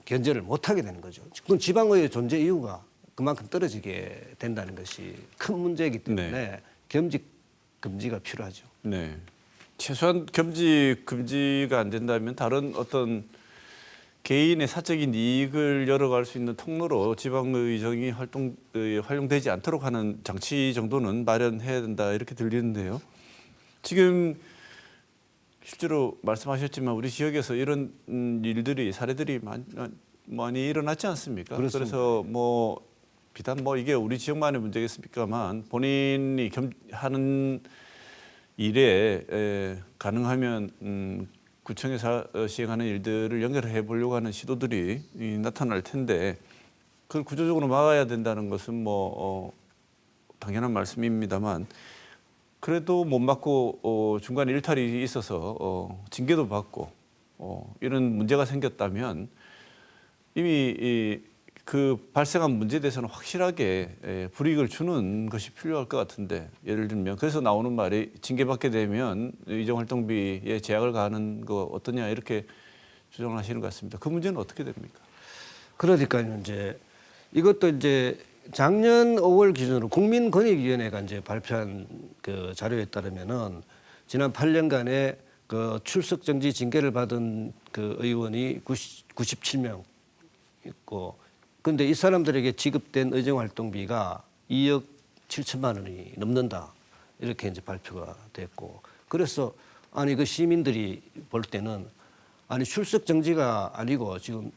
견제를 못하게 되는 거죠. 그건 지방의회 존재 이유가 그만큼 떨어지게 된다는 것이 큰 문제이기 때문에 네. 겸직 금지가 필요하죠. 네. 최소한 금지가 안 된다면 다른 어떤 개인의 사적인 이익을 열어갈 수 있는 통로로 지방의정이 활용되지 않도록 하는 장치 정도는 마련해야 된다 이렇게 들리는데요. 지금 실제로 말씀하셨지만 우리 지역에서 이런 일들이 사례들이 많이 일어났지 않습니까? 그렇습니다. 그래서 뭐 비단 뭐 이게 우리 지역만의 문제겠습니까만 본인이 하는 일에 가능하면 구청에서 시행하는 일들을 연결해 보려고 하는 시도들이 나타날 텐데 그걸 구조적으로 막아야 된다는 것은 뭐 당연한 말씀입니다만 그래도 못 막고 중간에 일탈이 있어서 징계도 받고 이런 문제가 생겼다면 이미 그 발생한 문제에 대해서는 확실하게 불이익을 주는 것이 필요할 것 같은데 예를 들면 그래서 나오는 말이 징계받게 되면 의정활동비에 제약을 가하는 거 어떠냐 이렇게 주장을 하시는 것 같습니다. 그 문제는 어떻게 됩니까? 그러니까요. 이제 이것도 이제 작년 5월 기준으로 국민권익위원회가 이제 발표한 그 자료에 따르면은 지난 8년간에 그 출석 정지 징계를 받은 그 의원이 97명 있고, 근데 이 사람들에게 지급된 의정활동비가 2억 7천만 원이 넘는다 이렇게 이제 발표가 됐고, 그래서 아니 그 시민들이 볼 때는 아니 출석 정지가 아니고 지금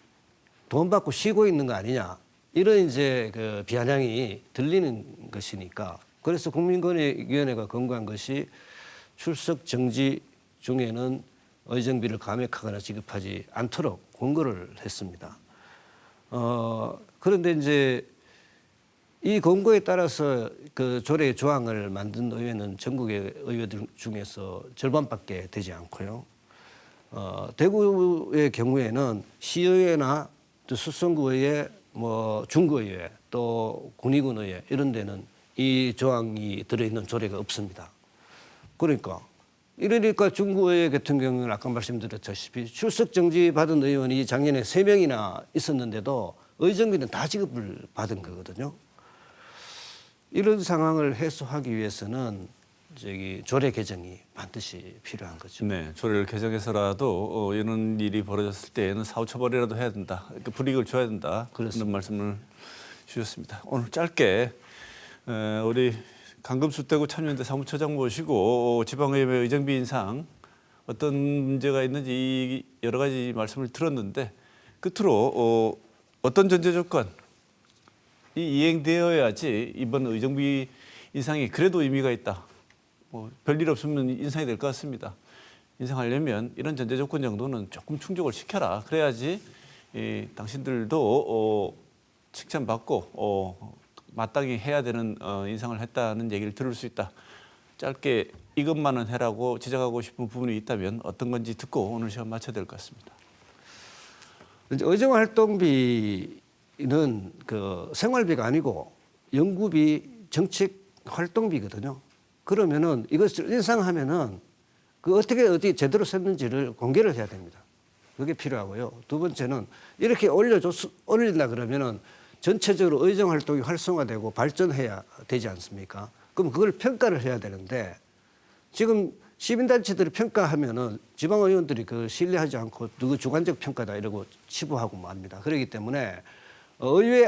돈 받고 쉬고 있는 거 아니냐. 이런 이제 그 비아냥이 들리는 것이니까 그래서 국민권익위원회가 권고한 것이 출석 정지 중에는 의정비를 감액하거나 지급하지 않도록 권고를 했습니다. 그런데 이제 이 권고에 따라서 그 조례 조항을 만든 의회는 전국의 의회들 중에서 절반밖에 되지 않고요. 대구의 경우에는 시의회나 또 수성구의회 뭐 중구의회 또 군의군의회 이런 데는 이 조항이 들어있는 조례가 없습니다. 그러니까 이러니까 중구의회 같은 경우는 아까 말씀드렸다시피 출석 정지 받은 의원이 작년에 3명이나 있었는데도 의정비는 다 지급을 받은 거거든요. 이런 상황을 해소하기 위해서는 조례 개정이 반드시 필요한 거죠. 네, 조례를 개정해서라도 이런 일이 벌어졌을 때에는 사후처벌이라도 해야 된다. 그러니까 불이익을 줘야 된다. 그렇습니다. 그런 말씀을 주셨습니다. 오늘 짧게 우리 강금수 대구 참여연대 사무처장 모시고 지방의회 의정비 인상 어떤 문제가 있는지 여러 가지 말씀을 들었는데 끝으로 어떤 전제 조건이 이행되어야지 이번 의정비 인상이 그래도 의미가 있다. 뭐 별일 없으면 인상이 될 것 같습니다. 인상하려면 이런 전제 조건 정도는 조금 충족을 시켜라. 그래야지 당신들도 칭찬받고 마땅히 해야 되는 인상을 했다는 얘기를 들을 수 있다. 짧게 이것만은 해라고 지적하고 싶은 부분이 있다면 어떤 건지 듣고 오늘 시간 마쳐야 될 것 같습니다. 이제 의정활동비는 그 생활비가 아니고 연구비, 정책 활동비거든요. 그러면은 이것을 인상하면은 그 어디 제대로 썼는지를 공개를 해야 됩니다. 그게 필요하고요. 두 번째는 이렇게 올린다 그러면은 전체적으로 의정 활동이 활성화되고 발전해야 되지 않습니까? 그럼 그걸 평가를 해야 되는데 지금 시민단체들이 평가하면은 지방의원들이 그 신뢰하지 않고 누구 주관적 평가다 이러고 치부하고 맙니다. 그렇기 때문에 의회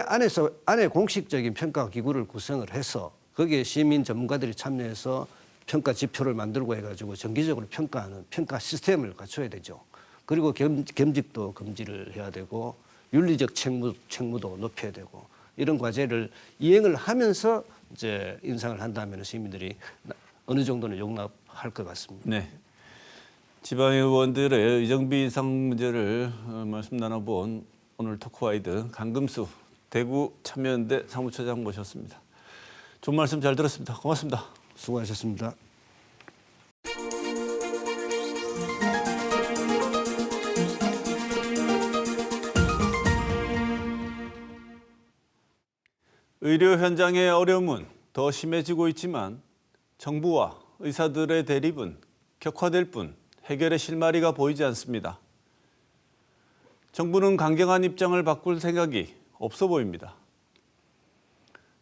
안에 공식적인 평가 기구를 구성을 해서 거기에 시민 전문가들이 참여해서 평가 지표를 만들고 해가지고 정기적으로 평가하는 평가 시스템을 갖춰야 되죠. 그리고 겸직도 금지를 해야 되고 윤리적 책무도 높여야 되고 이런 과제를 이행을 하면서 이제 인상을 한다면 시민들이 어느 정도는 용납할 것 같습니다. 네. 지방의원들의 의정비 인상 문제를 말씀 나눠본 오늘 토크와이드 강금수 대구 참여연대 사무처장 모셨습니다. 좋은 말씀 잘 들었습니다. 고맙습니다. 수고하셨습니다. 의료 현장의 어려움은 더 심해지고 있지만 정부와 의사들의 대립은 격화될 뿐 해결의 실마리가 보이지 않습니다. 정부는 강경한 입장을 바꿀 생각이 없어 보입니다.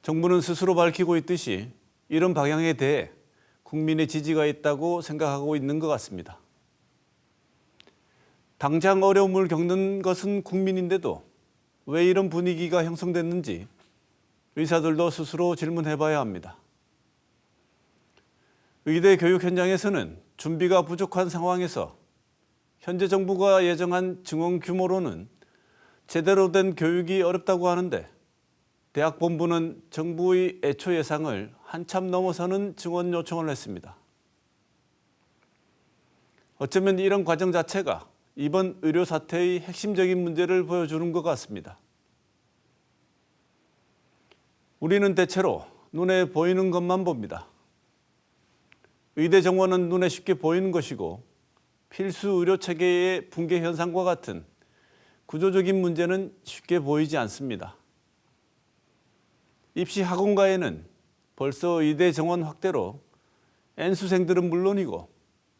정부는 스스로 밝히고 있듯이 이런 방향에 대해 국민의 지지가 있다고 생각하고 있는 것 같습니다. 당장 어려움을 겪는 것은 국민인데도 왜 이런 분위기가 형성됐는지 의사들도 스스로 질문해봐야 합니다. 의대 교육 현장에서는 준비가 부족한 상황에서 현재 정부가 예정한 증원 규모로는 제대로 된 교육이 어렵다고 하는데 대학 본부는 정부의 애초 예상을 한참 넘어서는 증원 요청을 했습니다. 어쩌면 이런 과정 자체가 이번 의료 사태의 핵심적인 문제를 보여주는 것 같습니다. 우리는 대체로 눈에 보이는 것만 봅니다. 의대 정원은 눈에 쉽게 보이는 것이고 필수 의료 체계의 붕괴 현상과 같은 구조적인 문제는 쉽게 보이지 않습니다. 입시 학원가에는 벌써 의대 정원 확대로 N수생들은 물론이고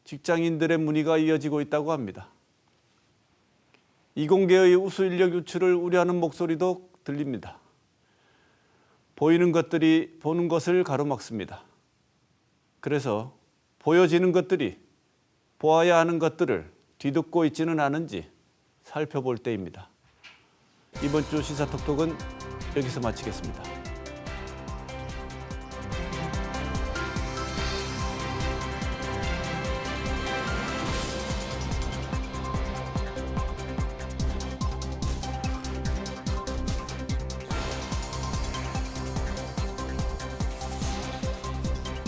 직장인들의 문의가 이어지고 있다고 합니다. 이공계의 우수 인력 유출을 우려하는 목소리도 들립니다. 보이는 것들이 보는 것을 가로막습니다. 그래서 보여지는 것들이 보아야 하는 것들을 뒤덮고 있지는 않은지 살펴볼 때입니다. 이번 주 시사톡톡은 여기서 마치겠습니다.